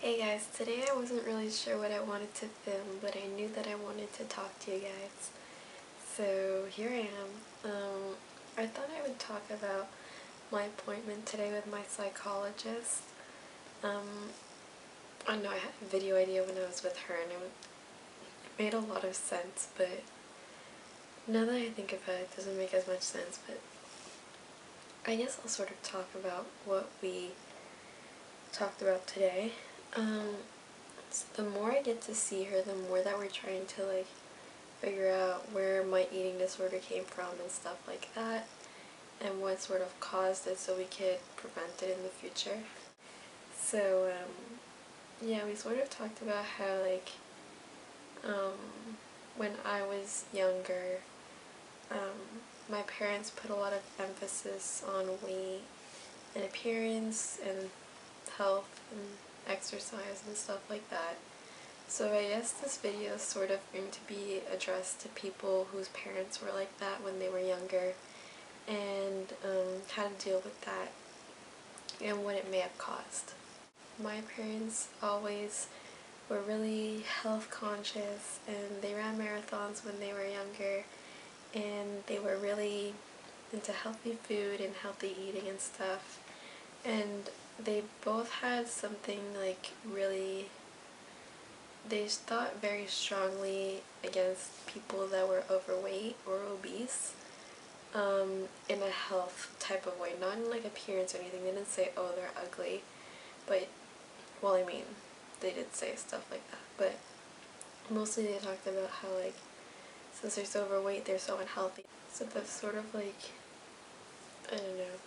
Hey guys, today I wasn't really sure what I wanted to film, but I knew that I wanted to talk to you guys. So here I am. I thought I would talk about my appointment today with my psychologist. I know I had a video idea when I was with her and it made a lot of sense, but now that I think about it, it doesn't make as much sense, but I guess I'll sort of talk about what we talked about today. So the more I get to see her, the more that we're trying to figure out where my eating disorder came from and stuff like that, and what sort of caused it so we could prevent it in the future. So yeah, we sort of talked about how when I was younger, my parents put a lot of emphasis on weight and appearance and health and exercise and stuff like that. So I guess this video is sort of going to be addressed to people whose parents were like that when they were younger, and how to deal with that and what it may have caused. My parents always were really health conscious, and they ran marathons when they were younger, and they were really into healthy food and healthy eating and stuff. And they both had something they thought very strongly against people that were overweight or obese, in a health type of way, not in appearance or anything. They didn't say, oh, they're ugly, but, well, I mean, they did say stuff like that, but mostly they talked about how, since they're so overweight, they're so unhealthy. So that's sort of I don't know,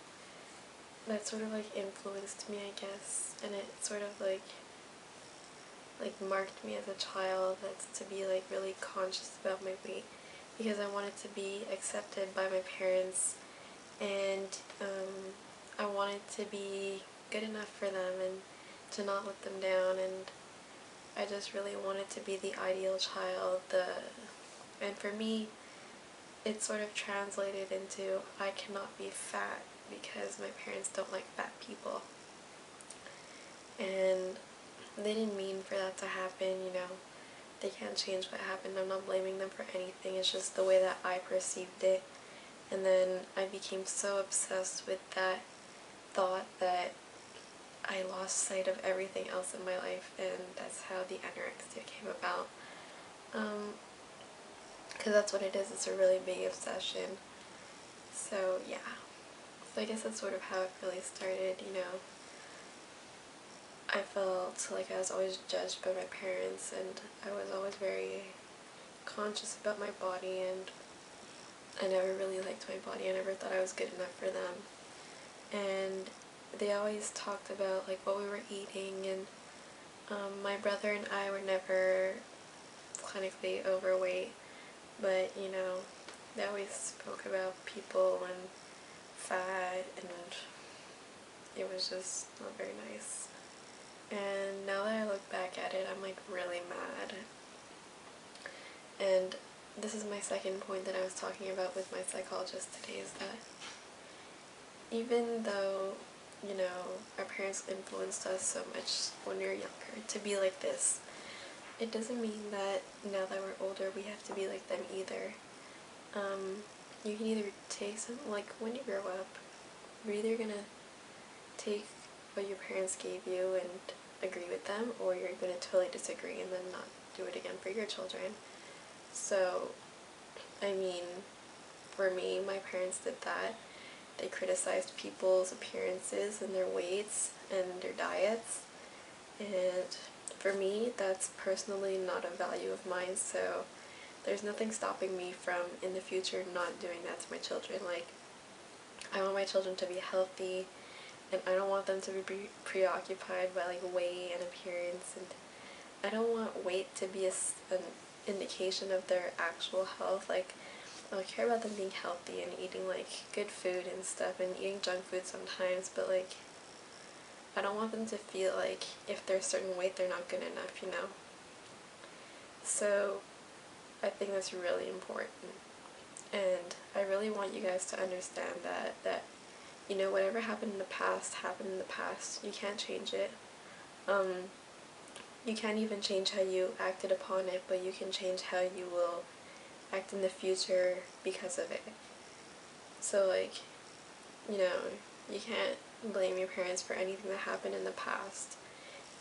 that sort of influenced me, I guess, and it sort of marked me as a child, that's to be really conscious about my weight, because I wanted to be accepted by my parents, and I wanted to be good enough for them and to not let them down, and I just really wanted to be the ideal child. And for me, it sort of translated into I cannot be fat because my parents don't like fat people. And they didn't mean for that to happen, They can't change what happened. I'm not blaming them for anything. It's just the way that I perceived it. And then I became so obsessed with that thought that I lost sight of everything else in my life, and that's how the anorexia came about. Because that's what it is. It's a really big obsession. So yeah. So I guess that's sort of how it really started, I felt like I was always judged by my parents, and I was always very conscious about my body, and I never really liked my body. I never thought I was good enough for them. And they always talked about what we were eating, and my brother and I were never clinically overweight, but they always spoke about people and fat, and it was just not very nice. And now that I look back at it, I'm really mad. And this is my second point that I was talking about with my psychologist today, is that even though, our parents influenced us so much when we were younger to be like this, it doesn't mean that now that we're older we have to be like them either. You can either take when you grow up, you're either gonna take what your parents gave you and agree with them, or you're gonna totally disagree and then not do it again for your children. So, I mean, for me, my parents did that. They criticized people's appearances and their weights and their diets, and for me, that's personally not a value of mine, so there's nothing stopping me from, in the future, not doing that to my children. I want my children to be healthy, and I don't want them to be preoccupied by weight and appearance, and I don't want weight to be an indication of their actual health. I care about them being healthy and eating good food and stuff, and eating junk food sometimes, but I don't want them to feel if they're a certain weight they're not good enough, So I think that's really important, and I really want you guys to understand that whatever happened in the past happened in the past. You can't change it. you can't even change how you acted upon it, but you can change how you will act in the future because of it. So like, you know, you can't blame your parents for anything that happened in the past,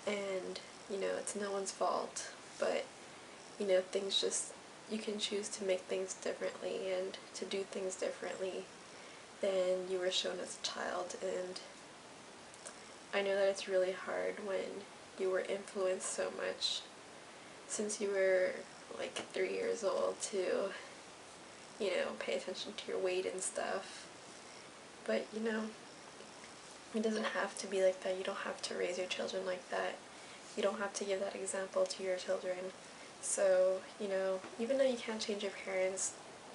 and you know, it's no one's fault, but you know, things just, you can choose to make things differently and to do things differently than you were shown as a child. And I know that it's really hard when you were influenced so much since you were like 3 years old to, you know, pay attention to your weight and stuff. But, you know, it doesn't have to be like that. You don't have to raise your children like that. You don't have to give that example to your children. So, you know, even though you can't change your parents,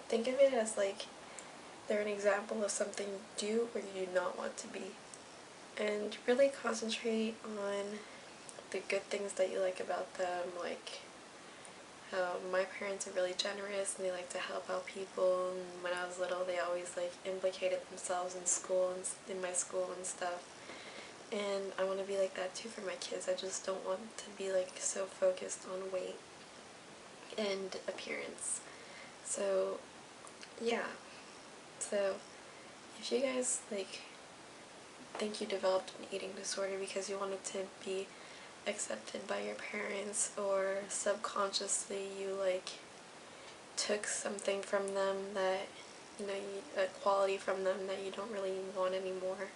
think of it as like they're an example of something you do or you do not want to be. And really concentrate on the good things that you like about them, like how my parents are really generous and they like to help out people, and when I was little they always like implicated themselves in school and in my school and stuff. And I want to be like that too for my kids. I just don't want to be like so focused on weight and appearance. So yeah, so if you guys like think you developed an eating disorder because you wanted to be accepted by your parents, or subconsciously you like took something from them that, you know, a quality from them that you don't really want anymore,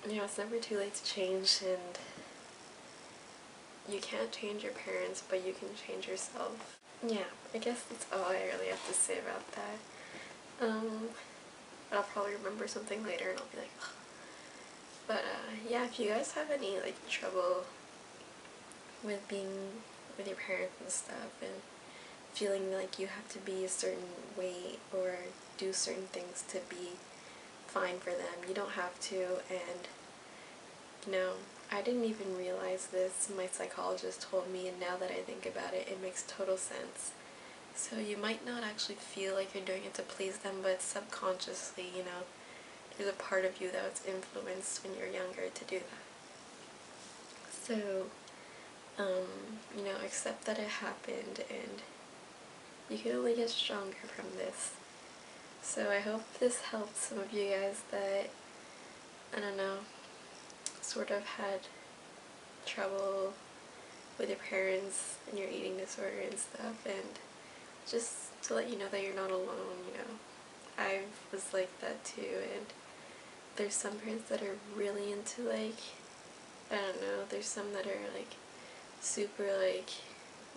you know, it's never too late to change, and you can't change your parents, but you can change yourself. Yeah, I guess that's all I really have to say about that. I'll probably remember something later and I'll be like, ugh. But yeah, if you guys have any like trouble with being with your parents and stuff and feeling like you have to be a certain weight or do certain things to be fine for them, you don't have to. And you know, I didn't even realize this, my psychologist told me, and now that I think about it, it makes total sense. So you might not actually feel like you're doing it to please them, but subconsciously, you know, there's a part of you that was influenced when you're younger to do that. So, you know, accept that it happened, and you can only get stronger from this. So I hope this helped some of you guys that, I don't know, sort of had trouble with your parents and your eating disorder and stuff, and just to let you know that you're not alone, you know. I was like that too, and there's some parents that are really into like, I don't know, there's some that are like super like,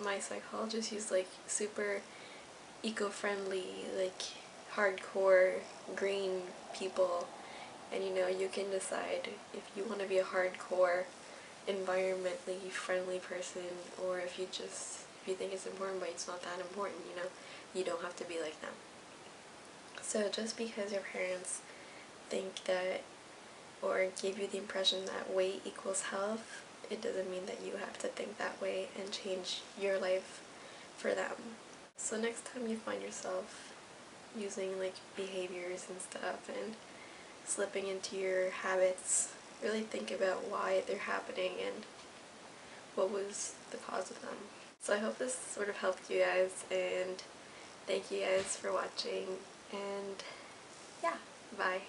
my psychologist used like super eco-friendly, like hardcore green people, and you know, you can decide if you want to be a hardcore environmentally friendly person, or if you think it's important but it's not that important, you know, you don't have to be like them. So just because your parents think that, or give you the impression that weight equals health, it doesn't mean that you have to think that way and change your life for them. So next time you find yourself using like behaviors and stuff and slipping into your habits, really think about why they're happening and what was the cause of them. So I hope this sort of helped you guys, and thank you guys for watching, and yeah, bye.